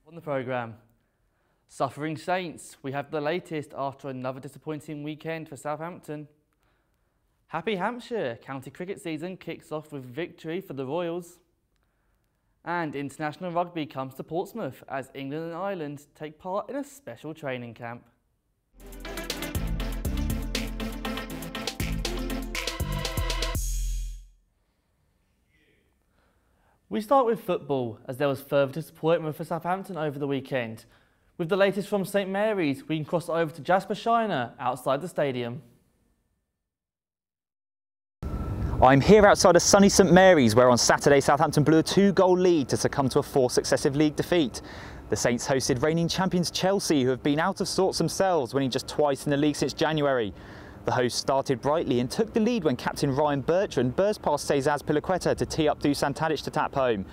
On the programme, suffering Saints. We have the latest after another disappointing weekend for Southampton. Happy Hampshire. County cricket season kicks off with victory for the Royals. And international rugby comes to Portsmouth as England and Ireland take part in a special training camp. We start with football, as there was further disappointment for Southampton over the weekend. With the latest from St Mary's, we can cross over to Jasper Shiner outside the stadium. I'm here outside of sunny St Mary's, where on Saturday Southampton blew a 2-goal lead to succumb to a 4th successive league defeat. The Saints hosted reigning champions Chelsea, who have been out of sorts themselves, winning just twice in the league since January. The hosts started brightly and took the lead when captain Ryan Bertrand burst past Cesar Pilaqueta to tee up Dusan Tadic to tap home.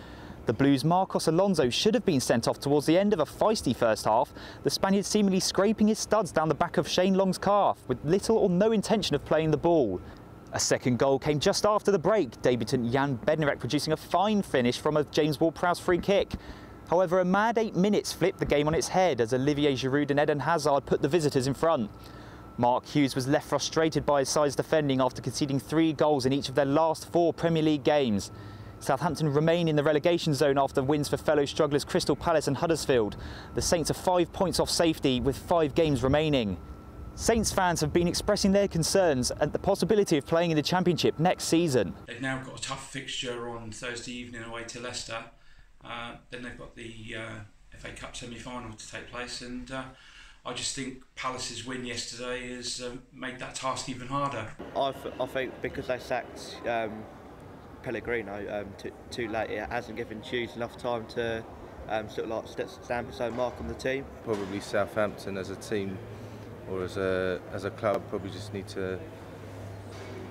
The Blues' Marcos Alonso should have been sent off towards the end of a feisty first half, the Spaniard seemingly scraping his studs down the back of Shane Long's calf with little or no intention of playing the ball. A second goal came just after the break, debutant Jan Bednarek producing a fine finish from a James Ward-Prowse free kick. However, a mad 8 minutes flipped the game on its head as Olivier Giroud and Eden Hazard put the visitors in front. Mark Hughes was left frustrated by his side's defending after conceding 3 goals in each of their last 4 Premier League games. Southampton remain in the relegation zone after wins for fellow strugglers Crystal Palace and Huddersfield. The Saints are 5 points off safety with 5 games remaining. Saints fans have been expressing their concerns at the possibility of playing in the Championship next season. They've now got a tough fixture on Thursday evening away to Leicester. Then they've got the FA Cup semi-final to take place, and I just think Palace's win yesterday has made that task even harder. I think because they sacked Pellegrino too late, it hasn't given Hughes enough time to sort of like stamp his own mark on the team. Probably Southampton as a team or as a club probably just need to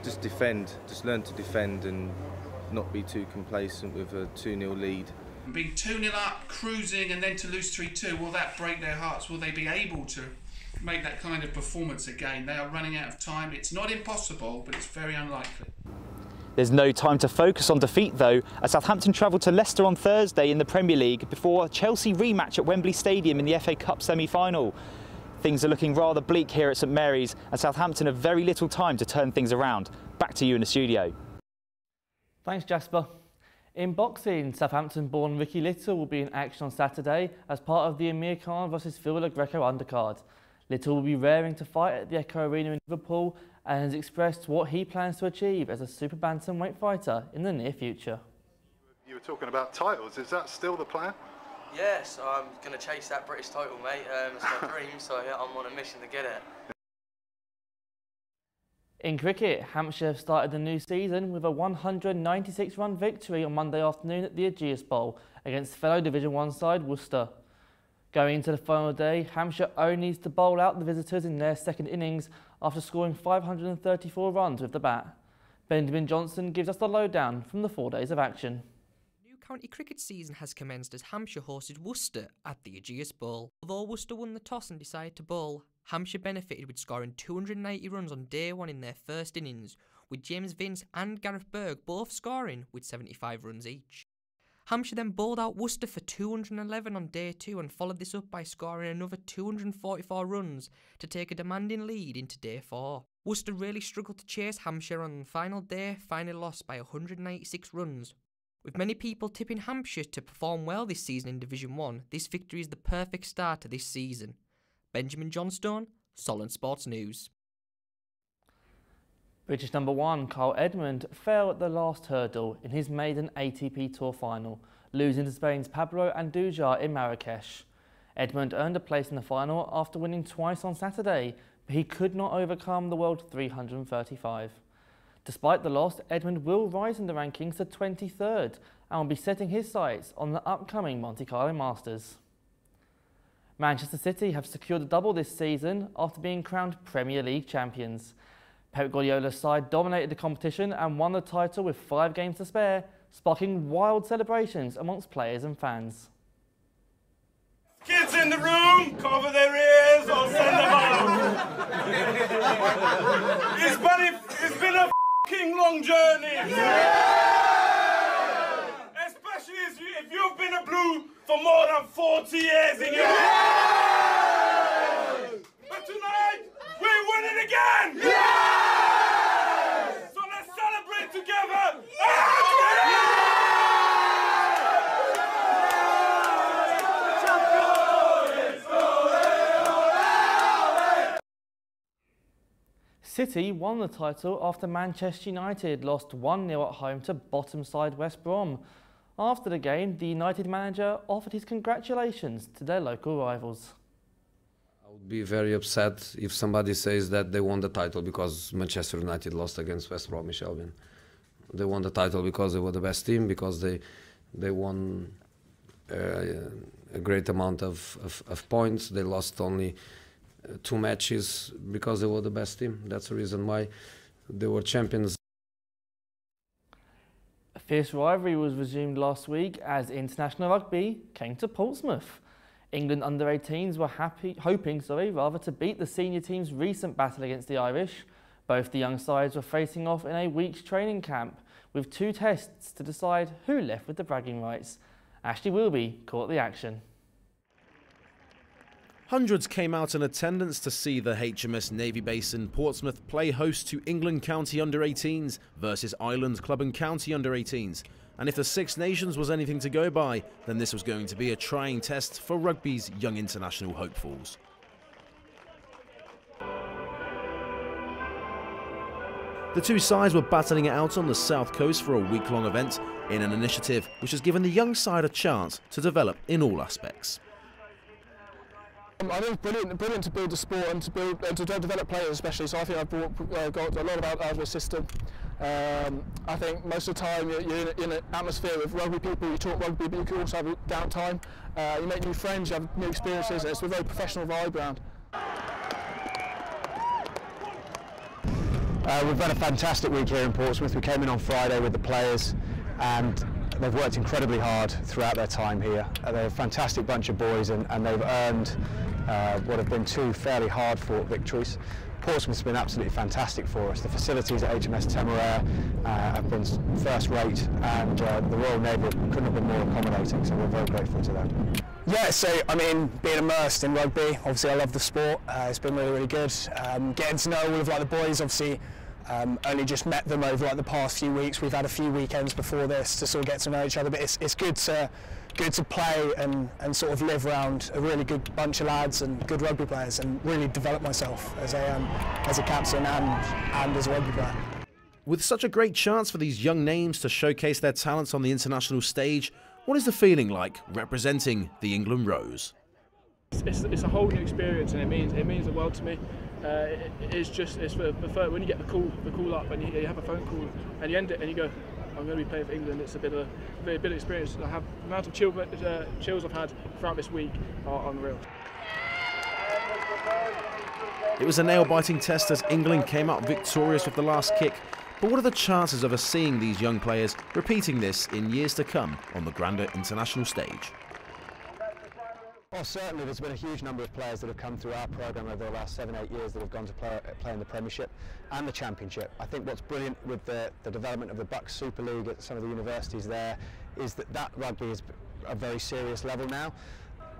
just defend, just learn to defend and not be too complacent with a 2-0 lead. Being 2-0 up, cruising, and then to lose 3-2, will that break their hearts? Will they be able to make that kind of performance again? They are running out of time. It's not impossible, but it's very unlikely. There's no time to focus on defeat though, as Southampton travel to Leicester on Thursday in the Premier League before a Chelsea rematch at Wembley Stadium in the FA Cup semi-final. Things are looking rather bleak here at St Mary's, and Southampton have very little time to turn things around. Back to you in the studio. Thanks, Jasper. In boxing, Southampton-born Ricky Little will be in action on Saturday as part of the Amir Khan vs Phil Greco undercard. Little will be raring to fight at the Echo Arena in Liverpool and has expressed what he plans to achieve as a super bantamweight fighter in the near future. You were talking about titles, is that still the plan? Yes, I'm going to chase that British title, mate. It's my dream, so yeah, I'm on a mission to get it. In cricket, Hampshire have started the new season with a 196-run victory on Monday afternoon at the Ageas Bowl against fellow Division 1 side Worcester. Going into the final day, Hampshire only needs to bowl out the visitors in their second innings after scoring 534 runs with the bat. Benjamin Johnson gives us the lowdown from the 4 days of action. County cricket season has commenced as Hampshire hosted Worcester at the Ageas Bowl. Although Worcester won the toss and decided to bowl, Hampshire benefited with scoring 280 runs on day 1 in their first innings, with James Vince and Gareth Berg both scoring with 75 runs each. Hampshire then bowled out Worcester for 211 on day 2 and followed this up by scoring another 244 runs to take a demanding lead into day 4. Worcester really struggled to chase Hampshire on the final day, finally lost by 196 runs. With many people tipping Hampshire to perform well this season in Division 1, this victory is the perfect start to this season. Benjamin Johnstone, Solent Sports News. British number 1 Kyle Edmund fell at the last hurdle in his maiden ATP Tour final, losing to Spain's Pablo Andujar in Marrakesh. Edmund earned a place in the final after winning twice on Saturday, but he could not overcome the world 335. Despite the loss, Edmund will rise in the rankings to 23rd and will be setting his sights on the upcoming Monte Carlo Masters. Manchester City have secured a double this season after being crowned Premier League champions. Pep Guardiola's side dominated the competition and won the title with 5 games to spare, sparking wild celebrations amongst players and fans. Kids in the room, cover their ears or send them home. It's been a f***ing long journey. Yeah! Especially if you've been a blue for more than 40 years in your house. But tonight, we're winning again! So let's celebrate together! City won the title after Manchester United lost 1-0 at home to bottom side West Brom. After the game, the United manager offered his congratulations to their local rivals. I would be very upset if somebody says that they won the title because Manchester United lost against West Bromwich Albion. They won the title because they were the best team, because they won a great amount of points. They lost only 2 matches because they were the best team. That's the reason why they were champions. A fierce rivalry was resumed last week as international rugby came to Portsmouth. England under-18s were hoping to beat the senior team's recent battle against the Irish. Both the young sides were facing off in a week's training camp with 2 tests to decide who left with the bragging rights. Ashley Wilby caught the action. Hundreds came out in attendance to see the HMS Navy base in Portsmouth play host to England County Under-18s versus Ireland Club and County Under-18s. And if the Six Nations was anything to go by, then this was going to be a trying test for rugby's young international hopefuls. The 2 sides were battling it out on the south coast for a week-long event in an initiative which has given the young side a chance to develop in all aspects. I think it's brilliant to build the sport and to develop players especially. So I think I've got a lot out of the system. I think most of the time you're in an atmosphere with rugby people. You talk rugby, but you can also have downtime. You make new friends, you have new experiences. And it's a very professional vibe around. We've had a fantastic week here in Portsmouth. We came in on Friday with the players, and they've worked incredibly hard throughout their time here. They're a fantastic bunch of boys, and they've earned what have been 2 fairly hard-fought victories. Portsmouth's been absolutely fantastic for us. The facilities at HMS Temeraire have been first-rate, and the Royal Navy couldn't have been more accommodating, so we're very grateful to them. Yeah, so I mean, being immersed in rugby, obviously I love the sport. It's been really, really good. Getting to know all of the boys, obviously. Only just met them over the past few weeks. We've had a few weekends before this to sort of get to know each other, but it's good to play and sort of live around a really good bunch of lads and good rugby players, and really develop myself as a captain and as a rugby player. With such a great chance for these young names to showcase their talents on the international stage, what is the feeling like representing the England Rose? It's a whole new experience, and it means the world to me. It's for when you get the call up and you have a phone call and you end it and you go, I'm going to be playing for England. It's a bit of experience. The amount of chills I've had throughout this week are unreal. It was a nail-biting test as England came out victorious with the last kick. But what are the chances of us seeing these young players repeating this in years to come on the grander international stage? Well, certainly there's been a huge number of players that have come through our programme over the last 7-8 years that have gone to play in the Premiership and the Championship. I think what's brilliant with the development of the Bucks Super League at some of the universities there is that rugby is a very serious level now.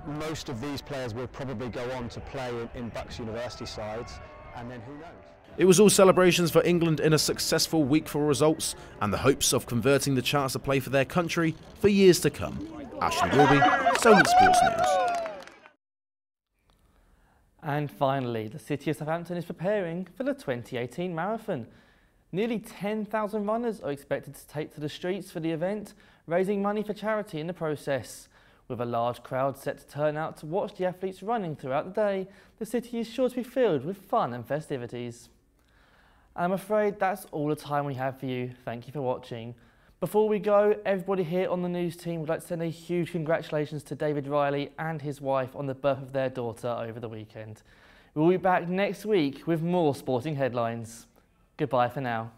Most of these players will probably go on to play in Bucks University sides, and then who knows? It was all celebrations for England in a successful week for results and the hopes of converting the chance to play for their country for years to come. Ashley Wilby, Solent Sports News. And finally, the city of Southampton is preparing for the 2018 marathon. Nearly 10,000 runners are expected to take to the streets for the event, raising money for charity in the process. With a large crowd set to turn out to watch the athletes running throughout the day, the city is sure to be filled with fun and festivities. I'm afraid that's all the time we have for you. Thank you for watching. Before we go, everybody here on the news team would like to send a huge congratulations to David Riley and his wife on the birth of their daughter over the weekend. We'll be back next week with more sporting headlines. Goodbye for now.